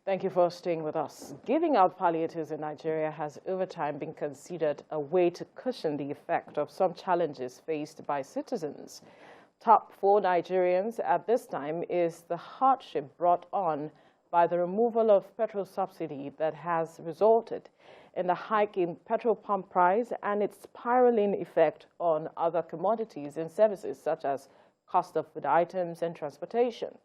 Thank you for staying with us. Giving out palliatives in Nigeria has over time been considered a way to cushion the effect of some challenges faced by citizens. Top for Nigerians at this time is the hardship brought on by the removal of petrol subsidy that has resulted in the hike in petrol pump price and its spiraling effect on other commodities and services such as cost of food items and transportation.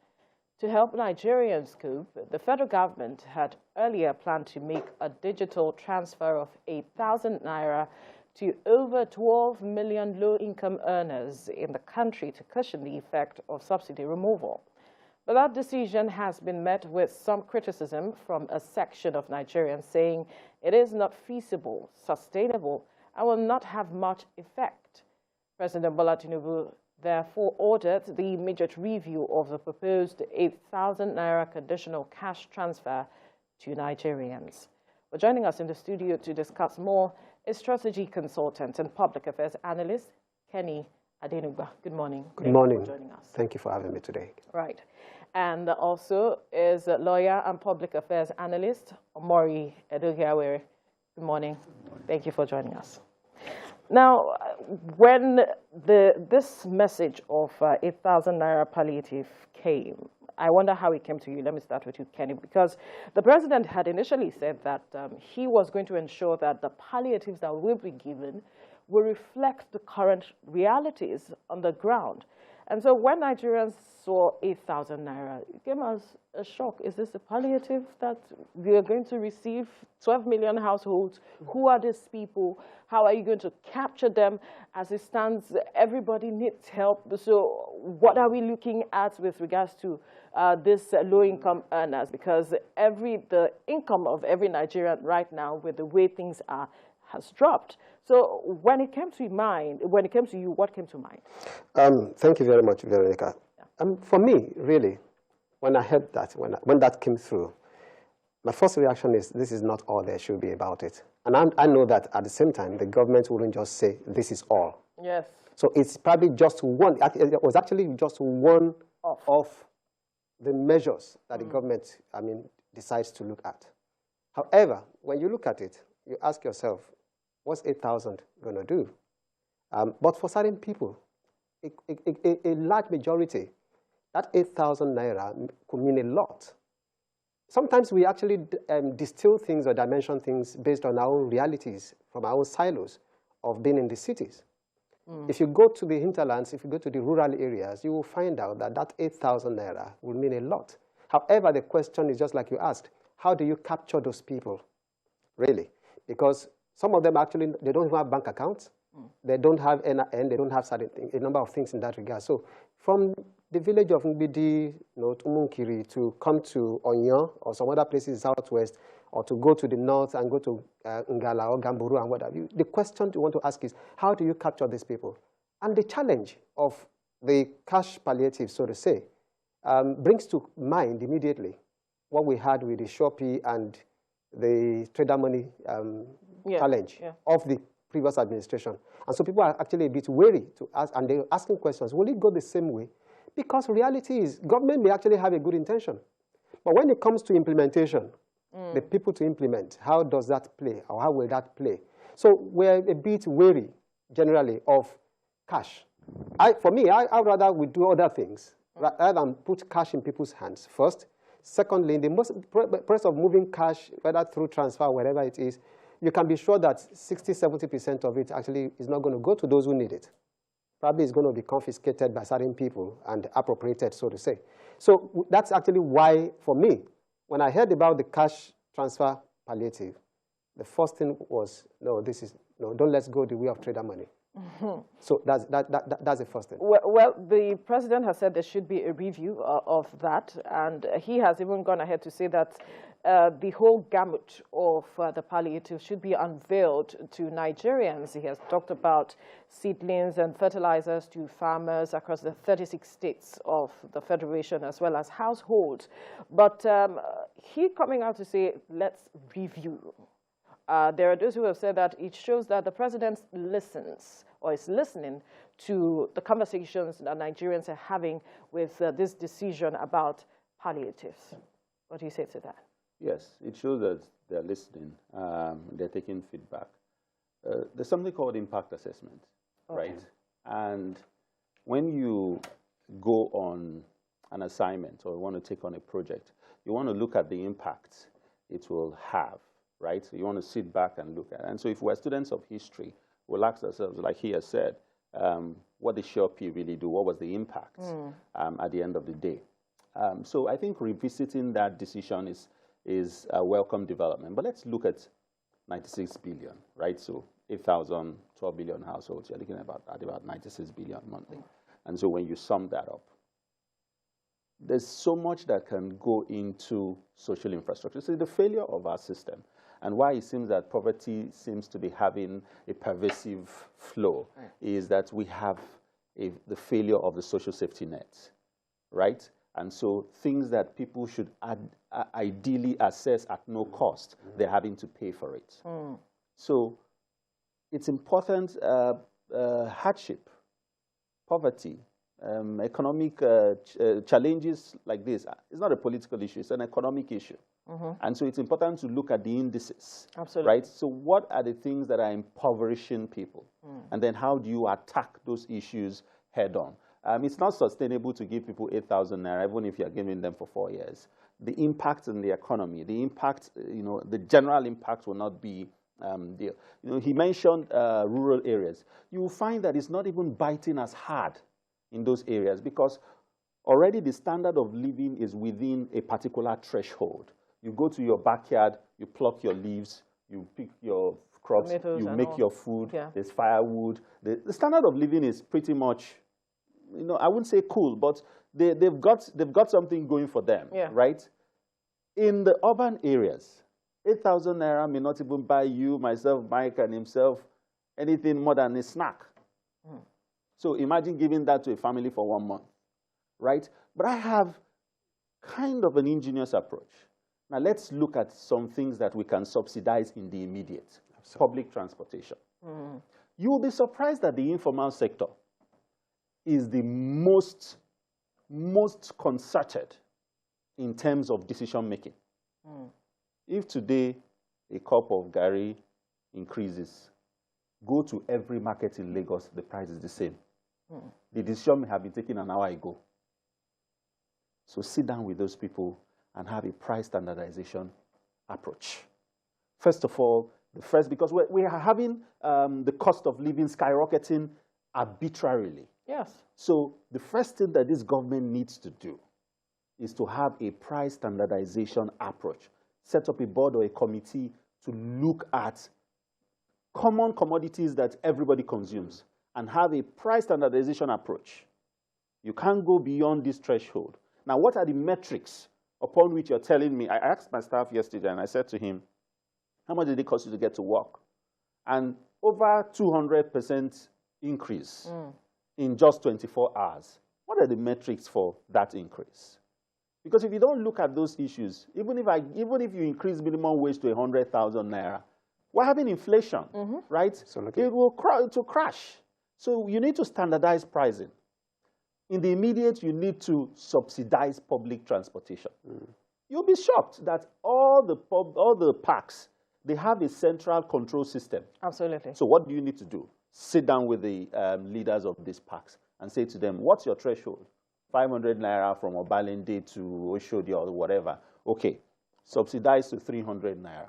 To help Nigerians cope, the federal government had earlier planned to make a digital transfer of 8,000 naira to over 12 million low-income earners in the country to cushion the effect of subsidy removal. But that decision has been met with some criticism from a section of Nigerians saying it is not feasible, sustainable, and will not have much effect. President Bola Tinubu therefore ordered the immediate review of the proposed 8,000 naira conditional cash transfer to Nigerians. Well, joining us in the studio to discuss more is strategy consultant and public affairs analyst Kenny Adenugba. Good morning. Good morning. Thank you for joining us. Thank you for having me today. Right. And also is lawyer and public affairs analyst Omori Edogiawere. Good morning. Thank you for joining us. Now, when this message of 8,000 naira palliative came, I wonder how it came to you. Let me start with you, Kenny, because the president had initially said that he was going to ensure that the palliatives that will be given will reflect the current realities on the ground. And so when Nigerians saw 8,000 naira, it came as a shock. Is this a palliative that we are going to receive? 12 million households. Who are these people? How are you going to capture them? As it stands, everybody needs help. So what are we looking at with regards to this low-income earners? Because the income of every Nigerian right now, with the way things are, has dropped. So when it came to you, what came to mind? Thank you very much, Veronica. Yeah. For me, really, when I heard that, when that came through, my first reaction is this is not all there should be about it. And I know that at the same time, the government wouldn't just say this is all. Yes. So it's probably just one. It was actually just one of the measures that the government, decides to look at. However, when you look at it, you ask yourself, what's 8,000 going to do? But for certain people, a large majority, that 8,000 naira could mean a lot. Sometimes we actually distill things or dimension things based on our own realities from our own silos of being in the cities. If you go to the hinterlands, if you go to the rural areas, you will find out that that 8,000 naira will mean a lot. However, the question is just like you asked, how do you capture those people, really? Because some of them actually, they don't even have bank accounts. They don't have NIN, they don't have a number of things in that regard. So from the village of Ngbidi, to Munkiri, to come to Onyo or some other places in southwest, or to go to the north and go to Ngala or Gamburu and what have you, the question you want to ask is, how do you capture these people? And the challenge of the cash palliative, so to say, brings to mind immediately what we had with the Shopee and the trader money challenge of the previous administration. And so people are actually a bit wary to ask, and they're asking questions, will it go the same way? Because reality is, government may actually have a good intention. But when it comes to implementation, the people to implement, how does that play, or how will that play? So we're a bit wary, generally, of cash. For me, I'd rather we do other things, rather than put cash in people's hands, first. Secondly, in the process of moving cash, whether through transfer, wherever it is, you can be sure that 60–70% of it actually is not going to go to those who need it. Probably it's going to be confiscated by certain people and appropriated, so to say. So that's actually why, for me, when I heard about the cash transfer palliative, the first thing was, no, don't let's go the way of trader money. So that's the first thing. Well, the president has said there should be a review of that, and he has even gone ahead to say that the whole gamut of the palliative should be unveiled to Nigerians. He has talked about seedlings and fertilizers to farmers across the 36 states of the Federation, as well as households. But he coming out to say, let's review. There are those who have said that it shows that the president listens or is listening to the conversations that Nigerians are having with this decision about palliatives. What do you say to that? Yes, it shows that they're listening, they're taking feedback. There's something called impact assessment, right? And when you go on an assignment or want to take on a project, you want to look at the impact it will have, right? So you want to sit back and look at it. And so if we're students of history, we'll ask ourselves, like he has said, what did Shell P really do? What was the impact at the end of the day? So I think revisiting that decision is a welcome development. But let's look at 96 billion, right? So 8,000, 12 billion households, you're looking at about 96 billion monthly. And so when you sum that up, there's so much that can go into social infrastructure. So the failure of our system and why it seems that poverty seems to be having a pervasive flow is that we have the failure of the social safety net, right? And so things that people should ideally assess at no cost, they're having to pay for it. So it's important, hardship, poverty, economic challenges like this. It's not a political issue, it's an economic issue. And so it's important to look at the indices, right? So what are the things that are impoverishing people? And then how do you attack those issues head on? It's not sustainable to give people 8,000 naira, even if you're giving them for 4 years. The impact in the economy, the impact, the general impact will not be there. He mentioned rural areas. You will find that it's not even biting as hard in those areas because already the standard of living is within a particular threshold. You go to your backyard, you pluck your leaves, you pick your crops, you make your food, there's firewood. The standard of living is pretty much, I wouldn't say cool, but they've got something going for them, right? In the urban areas, 8,000 naira may not even buy you, myself, Mike, and himself anything more than a snack. So imagine giving that to a family for 1 month, right? But I have kind of an ingenious approach. Now let's look at some things that we can subsidize in the immediate. Public transportation. You will be surprised that the informal sector is the most concerted in terms of decision making. If today a cup of garri increases, go to every market in Lagos, the price is the same. The decision may have been taken an hour ago. So sit down with those people and have a price standardization approach. First of all, because we are having the cost of living skyrocketing arbitrarily. So the first thing that this government needs to do is to have a price standardization approach. Set up a board or a committee to look at common commodities that everybody consumes and have a price standardization approach. You can't go beyond this threshold. Now, what are the metrics upon which you're telling me? I asked my staff yesterday and I said to him, how much did it cost you to get to work? And over 200% increase in just 24 hours. What are the metrics for that increase? Because if you don't look at those issues, even if you increase minimum wage to 100,000 naira, we're having inflation, right? So it will crash. So you need to standardize pricing. In the immediate, you need to subsidize public transportation. You'll be shocked that all the parks, they have a central control system. Absolutely. So what do you need to do? Sit down with the leaders of these parks and say to them, what's your threshold? 500 naira from Obalende to Oshodi or whatever. Okay, subsidize to 300 naira.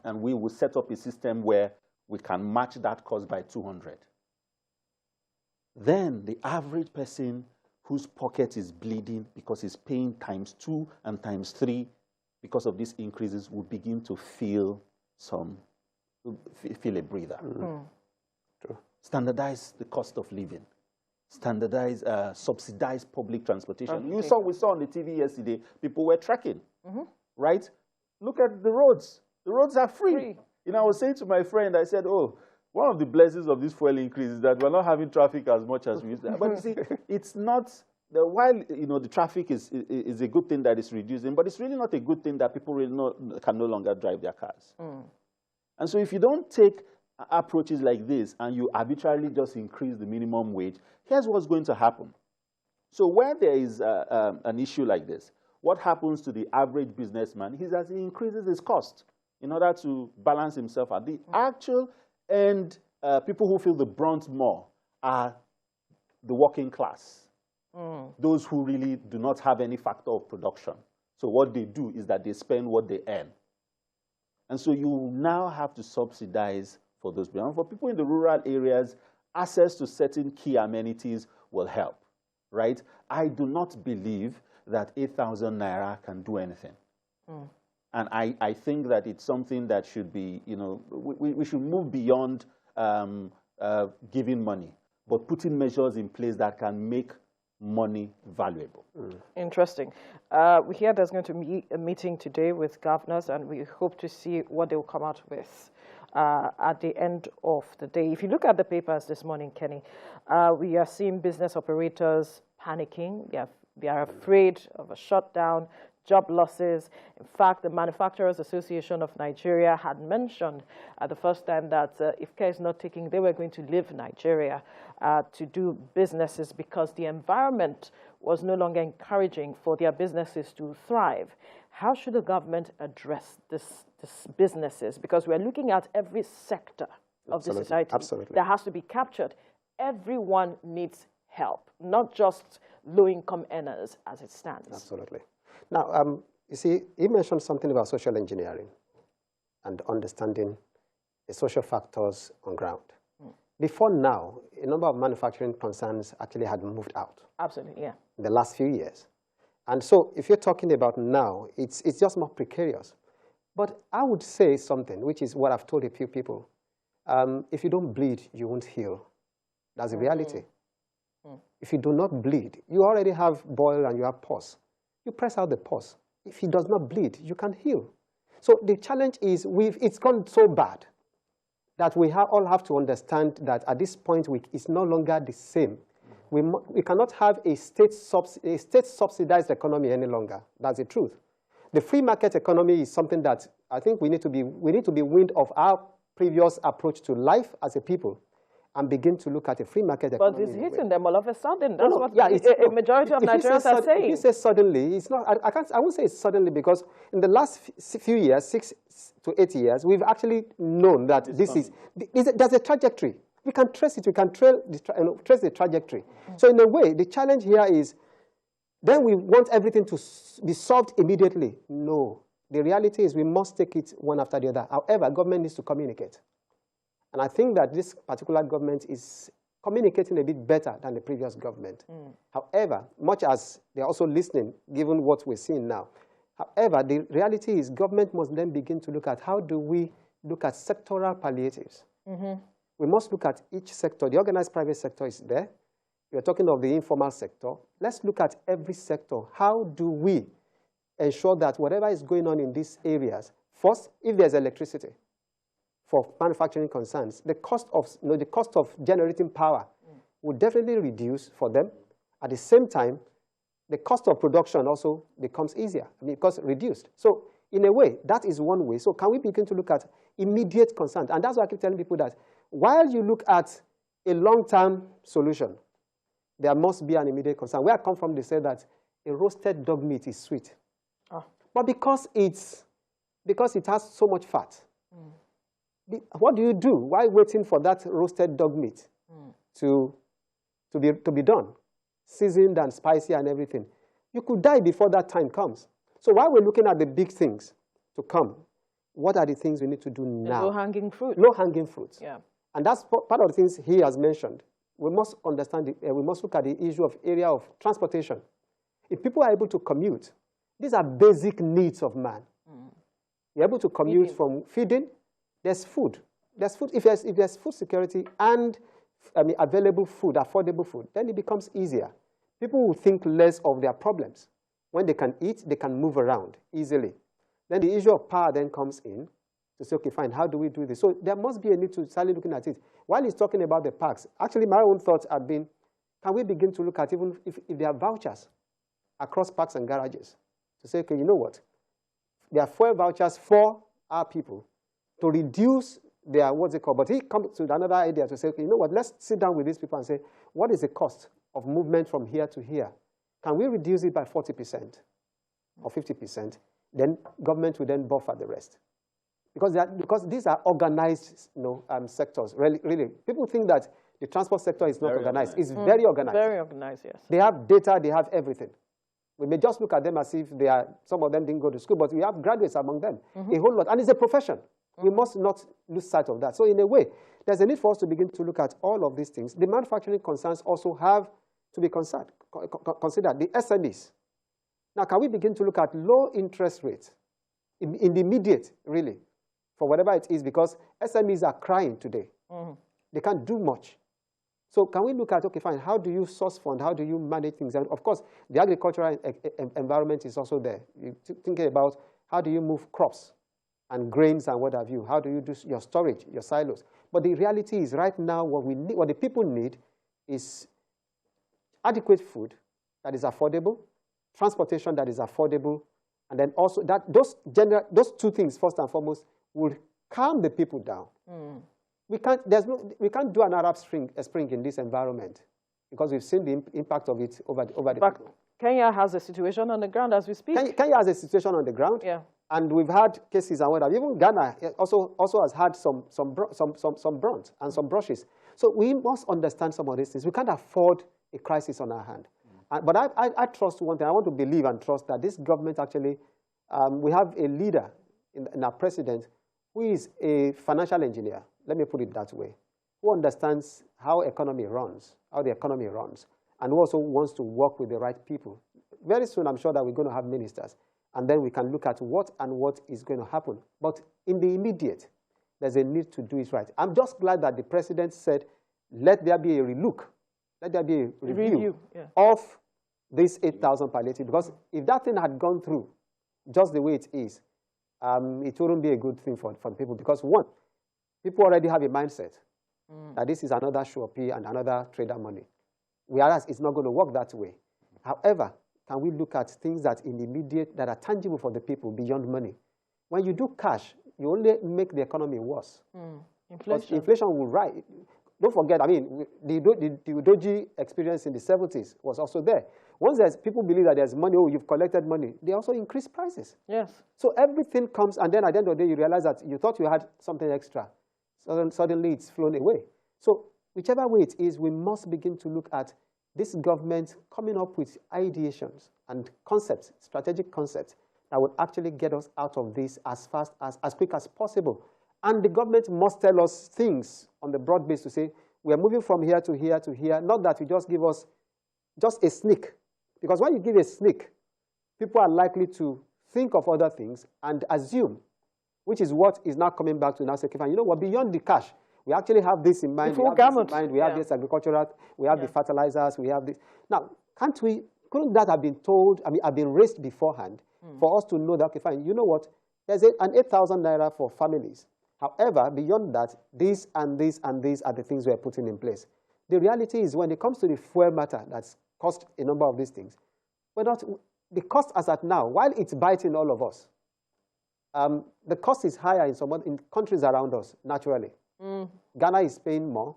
And we will set up a system where we can match that cost by 200. Then the average person whose pocket is bleeding because he's paying ×2 and ×3 because of these increases will begin to feel a breather. Standardize the cost of living. Standardize, subsidize public transportation. We saw on the TV yesterday, people were trekking, right? Look at the roads. The roads are free. I was saying to my friend, I said, one of the blessings of this fuel increase is that we're not having traffic as much as we used to. But you see, it's not, while the traffic is a good thing that is reducing, but it's really not a good thing that people really can no longer drive their cars. And so if you don't take approaches like this and you arbitrarily just increase the minimum wage, here's what's going to happen. So where there is an issue like this, what happens to the average businessman is that he increases his cost in order to balance himself out. The actual end people who feel the brunt more are the working class, those who really do not have any factor of production. So what they do is that they spend what they earn. And so you now have to subsidize for those people. And for people in the rural areas, access to certain key amenities will help, right? I do not believe that 8,000 naira can do anything. And I think that it's something that should be, you know, we should move beyond giving money, but putting measures in place that can make money valuable. Interesting. We hear there's going to be a meeting today with governors, and we hope to see what they will come out with at the end of the day. If you look at the papers this morning, Kenny, we are seeing business operators panicking. They are afraid of a shutdown, job losses. In fact, the Manufacturers Association of Nigeria had mentioned at the first time that if care is not taken, they were going to leave Nigeria to do businesses because the environment was no longer encouraging for their businesses to thrive. How should the government address this businesses? Because we're looking at every sector of the society that has to be captured. Everyone needs help, not just low-income earners as it stands. Absolutely. Now, you see, he mentioned something about social engineering and understanding the social factors on ground. Before now, a number of manufacturing concerns actually had moved out. Absolutely, yeah. In the last few years. And so if you're talking about now, it's just more precarious. But I would say something, which is what I've told a few people. If you don't bleed, you won't heal. That's the reality. If you do not bleed, you already have boil and you have pus. You press out the pus. If he does not bleed, you can heal. So the challenge is it's gone so bad that we all have to understand that at this point, it's no longer the same. We cannot have a state-subsidized economy any longer. That's the truth. The free market economy is something that I think we need to be wind of our previous approach to life as a people and begin to look at a free market economy. But it's hitting them all of a sudden. That's what a majority of Nigerians are saying. If you say suddenly, it's not. I won't say it's suddenly because in the last few years, 6 to 8 years, we've actually known that there's a trajectory. We can trace it. We can trace the trajectory. So in a way, the challenge here is, then we want everything to be solved immediately. No. The reality is we must take it one after the other. However, government needs to communicate. And I think that this particular government is communicating a bit better than the previous government. However, much as they're also listening, given what we're seeing now. However, the reality is government must then begin to look at how do we look at sectoral palliatives. We must look at each sector. The organized private sector is there. We're talking of the informal sector. Let's look at every sector. How do we ensure that whatever is going on in these areas, first, if there's electricity, for manufacturing concerns, the cost of generating power will definitely reduce for them. At the same time, the cost of production also becomes easier because reduced. So in a way, that is one way. So can we begin to look at immediate concerns? And that's why I keep telling people that while you look at a long-term solution, there must be an immediate concern. Where I come from, they say that a roasted dog meat is sweet. But because it has so much fat, what do you do? Why waiting for that roasted dog meat to be done? Seasoned and spicy and everything. You could die before that time comes. So while we're looking at the big things to come, what are the things we need to do now? Low-hanging fruit. Low-hanging fruits. Yeah. And that's part of the things he has mentioned. We must understand, we must look at the issue of area of transportation. If people are able to commute, these are basic needs of man. You're able to commute from feeding. There's food. There's food. If there's food security and available food, affordable food, then it becomes easier. People will think less of their problems. When they can eat, they can move around easily. Then the issue of power then comes in to say, okay, fine, how do we do this? So there must be a need to start looking at it. While he's talking about the parks, actually my own thoughts have been, can we begin to look at even if there are vouchers across parks and garages to say, okay, you know what? There are fuel vouchers for our people to reduce their, what's it called? But he comes to another idea to say, okay, you know what? Let's sit down with these people and say, what is the cost of movement from here to here? Can we reduce it by 40%? or 50%, then government will then buffer the rest. Because these are organized sectors. Really, people think that the transport sector is not organized. It's very organized. Very organized, yes. They have data, they have everything. We may just look at them as if some of them didn't go to school, but we have graduates among them, a whole lot. And it's a profession. We must not lose sight of that. So in a way, there's a need for us to begin to look at all of these things. The manufacturing concerns also have to be considered. The SMEs. Now, can we begin to look at low interest rates in the immediate, really, for whatever it is, because SMEs are crying today. They can't do much. So can we look at, okay, fine, how do you source fund? How do you manage things? And of course, the agricultural environment is also there. You're thinking about how do you move crops and grains and what have you? How do you do your storage, your silos? But the reality is right now what the people need is adequate food that is affordable, transportation that is affordable, and then also that those two things, first and foremost, will calm the people down. We can't do an Arab Spring in this environment because we've seen the impact of it over the people. Kenya has a situation on the ground as we speak. Kenya has a situation on the ground, yeah. And we've had cases and whatever. Even Ghana also has had some brunt and some brushes. So we must understand some of these things. We can't afford a crisis on our hand. But I trust one thing. I want to believe and trust that this government actually, we have a leader in our president who is a financial engineer, let me put it that way, who understands how the economy runs, and who also wants to work with the right people. Very soon, I'm sure that we're going to have ministers, and then we can look at what is going to happen. But in the immediate, there's a need to do it right. I'm just glad that the president said, let there be a relook, let there be a review of this 8,000 palliative, because if that thing had gone through just the way it is, it wouldn't be a good thing for the people, because one, people already have a mindset that this is another Shopee and another trader money, whereas it's not going to work that way. However, can we look at things that in the immediate, that are tangible for the people beyond money? When you do cash, you only make the economy worse. Inflation will rise. Don't forget, I mean, the Udoji experience in the 70s was also there. Once people believe that there's money, you've collected money, they also increase prices. Yes. So everything comes, and then at the end of the day, you realize that you thought you had something extra. Suddenly it's flown away. So whichever way it is, we must begin to look at this government coming up with ideations and concepts, strategic concepts, that would actually get us out of this as quick as possible. And the government must tell us things on the broad base to say, we are moving from here to here to here, not that you just give us just a sneak. Because when you give a sneak, people are likely to think of other things and assume, which is what is now coming back to now say, you know what, beyond the cash, we actually have this in mind. We have this agricultural, we have the fertilizers, we have this. Now, couldn't that have been told, have been raised beforehand for us to know that, okay, fine, you know what, there's an 8,000 naira for families. However, beyond that, these and these and these are the things we are putting in place. The reality is when it comes to the fuel matter that's cost a number of these things, the cost as at now, while it's biting all of us, the cost is higher in countries around us, naturally. Ghana is paying more.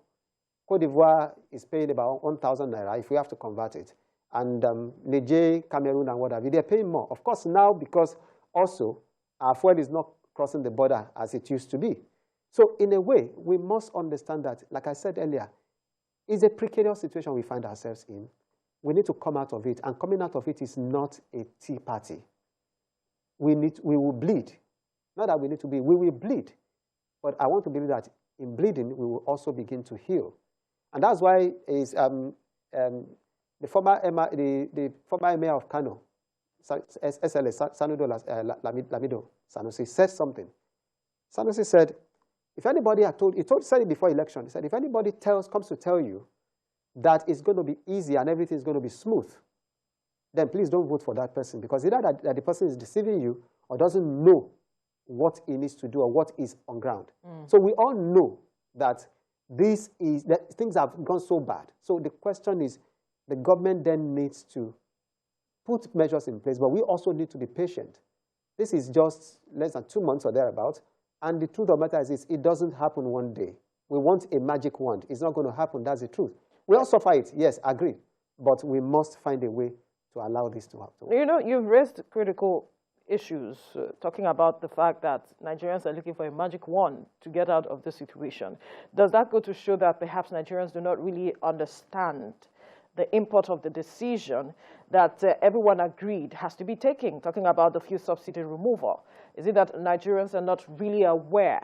Cote d'Ivoire is paying about 1,000 naira if we have to convert it. And Niger, Cameroon, and whatever, they're paying more. Of course, now because also our fuel is not crossing the border as it used to be. So in a way, we must understand that, like I said earlier, it's a precarious situation we find ourselves in. We need to come out of it, and coming out of it is not a tea party. We will bleed. Not that we need to be, we will bleed. But I want to believe that in bleeding, we will also begin to heal. And that's why the former emir of Kano, SLA, Lamido Sanusi, said something. Sanusi said, if anybody said it before election, he said, if anybody comes to tell you that it's going to be easy and everything is going to be smooth, then please don't vote for that person, because either that the person is deceiving you or doesn't know what he needs to do or what is on ground. So we all know that things have gone so bad. So the question is, the government then needs to put measures in place, but we also need to be patient. This is just less than 2 months or thereabouts, and the truth of the matter is it doesn't happen one day. We want a magic wand. It's not going to happen. That's the truth. We all suffer it. Yes, agree. But we must find a way to allow this to happen. You know, you've raised critical issues, talking about the fact that Nigerians are looking for a magic wand to get out of this situation. Does that go to show that perhaps Nigerians do not really understand the import of the decision that everyone agreed has to be taken, talking about the fuel subsidy removal? Is it that Nigerians are not really aware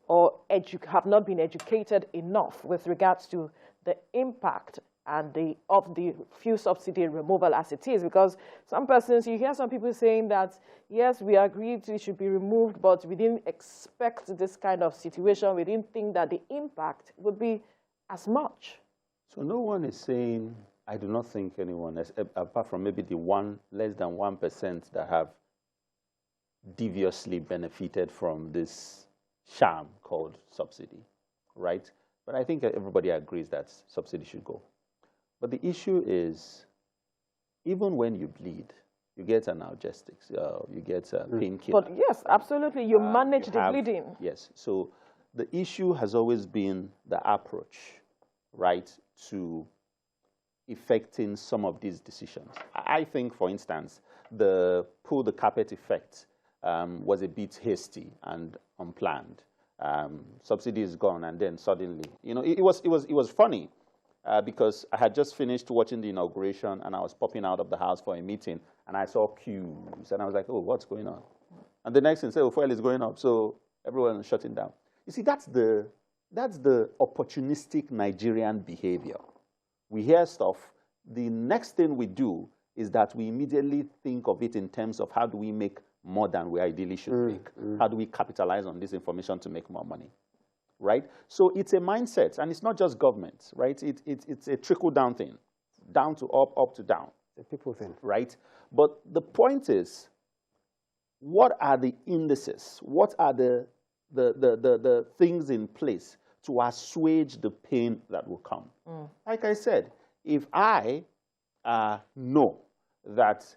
or have not been educated enough with regards to the impact and of the fuel subsidy removal as it is? Because some persons, you hear some people saying that, yes, we agreed it should be removed, but we didn't expect this kind of situation. We didn't think that the impact would be as much. So no one is saying, I do not think anyone, apart from maybe the less than 1% that have deviously benefited from this sham called subsidy, right? But I think everybody agrees that subsidy should go. But the issue is, even when you bleed, you get analgesics, you get painkiller. But yes, absolutely, you manage the bleeding. Yes, so the issue has always been the approach, right, to effecting some of these decisions. I think, for instance, the pull the carpet effect was a bit hasty and unplanned. Subsidy is gone, and then suddenly, you know, it was funny. Because I had just finished watching the inauguration and I was popping out of the house for a meeting and I saw queues and I was like, oh, what's going on? And the next thing said, oh, fuel is going up, so everyone is shutting down. You see, that's the opportunistic Nigerian behavior. We hear stuff. The next thing we do is that we immediately think of it in terms of how do we make more than we ideally should make? How do we capitalize on this information to make more money? Right? So it's a mindset, and it's not just government, right? It's a trickle-down thing, down to up, up to down. The people thing. Right? But the point is, what are the indices? What are the things in place to assuage the pain that will come? Like I said, if I know that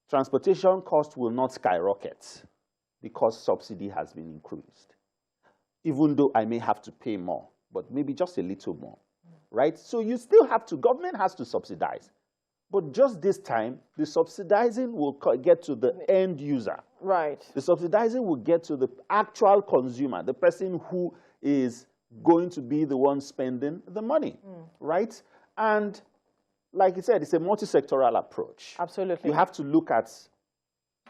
transportation costs will not skyrocket because subsidy has been increased, even though I may have to pay more, but maybe just a little more, right? So you still have to, government has to subsidize. But just this time, the subsidizing will get to the end user. Right. The subsidizing will get to the actual consumer, the person who is going to be the one spending the money, right? And like you said, it's a multi-sectoral approach. Absolutely. You have to look at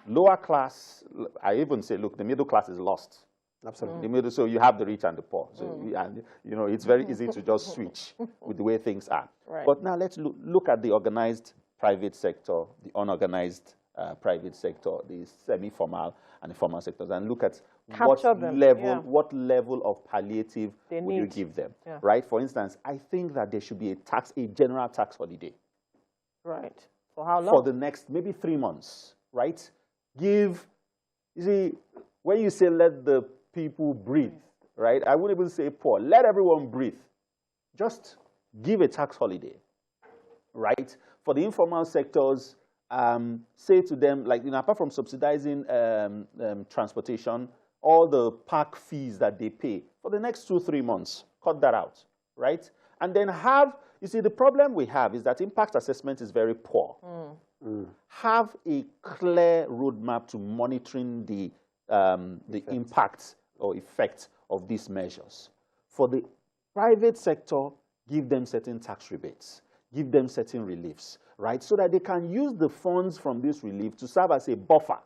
lower class. I even say, look, the middle class is lost. Absolutely. The middle, so you have the rich and the poor. So and, you know, it's very easy to just switch with the way things are. Right. But now let's look at the organized private sector, the unorganized private sector, the semi-formal and the formal sectors, and look at what level of palliative would you give them, right? For instance, I think that there should be a general tax holiday. Right. For how long? For the next maybe 3 months, right? You see, when you say let the people breathe, right? I wouldn't even say poor. Let everyone breathe. Just give a tax holiday, right? For the informal sectors, say to them, like, you know, apart from subsidizing transportation, all the park fees that they pay for the next 2-3 months, cut that out, right? And then you see, the problem we have is that impact assessment is very poor. Have a clear roadmap to monitoring the impact or effect of these measures. For the private sector, give them certain tax rebates, give them certain reliefs, right? So that they can use the funds from this relief to serve as a buffer.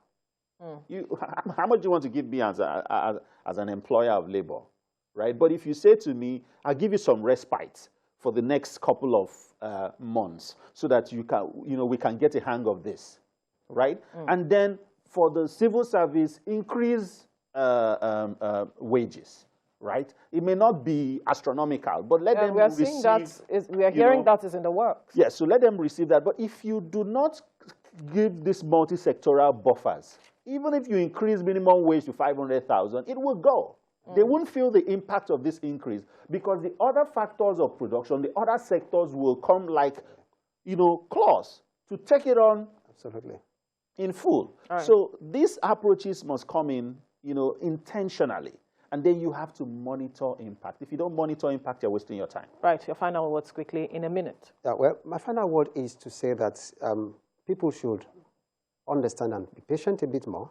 How much do you want to give me as an employer of labor, right? But if you say to me, I'll give you some respite for the next couple of months so that you can, you know, we can get a hang of this, right? And then for the civil service, increase wages, right? It may not be astronomical, but let them receive. We are hearing that is in the works. Yes, so let them receive that. But if you do not give these multi-sectoral buffers, even if you increase minimum wage to 500,000, it will go. They won't feel the impact of this increase because the other factors of production, the other sectors will come like, you know, claws to take it on. Absolutely. In full. Right. So these approaches must come in, you know, intentionally. And then you have to monitor impact. If you don't monitor impact, you're wasting your time. Right. Your final words quickly in a minute. Yeah, well, my final word is to say that people should understand and be patient a bit more.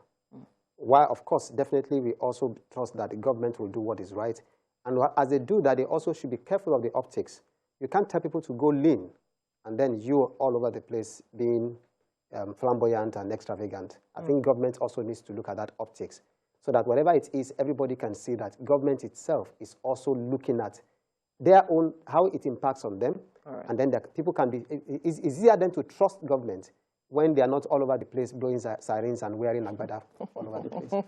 While, of course, definitely we also trust that the government will do what is right. And as they do that, they also should be careful of the optics. You can't tell people to go lean, and then you all over the place being flamboyant and extravagant. I think government also needs to look at that optics, so that whatever it is, everybody can see that government itself is also looking at their own, how it impacts on them. Right. And then people can be, it's easier then to trust government when they are not all over the place blowing sirens and wearing agbada all over the place.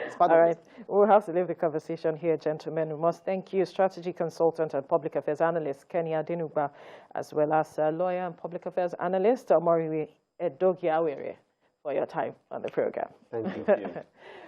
It's part all of right. We'll have to leave the conversation here, gentlemen. We must thank you, strategy consultant and public affairs analyst Kenya Tinubu, as well as lawyer and public affairs analyst Omoriwe Edogiawere, for your time on the program. Thank you. Thank you.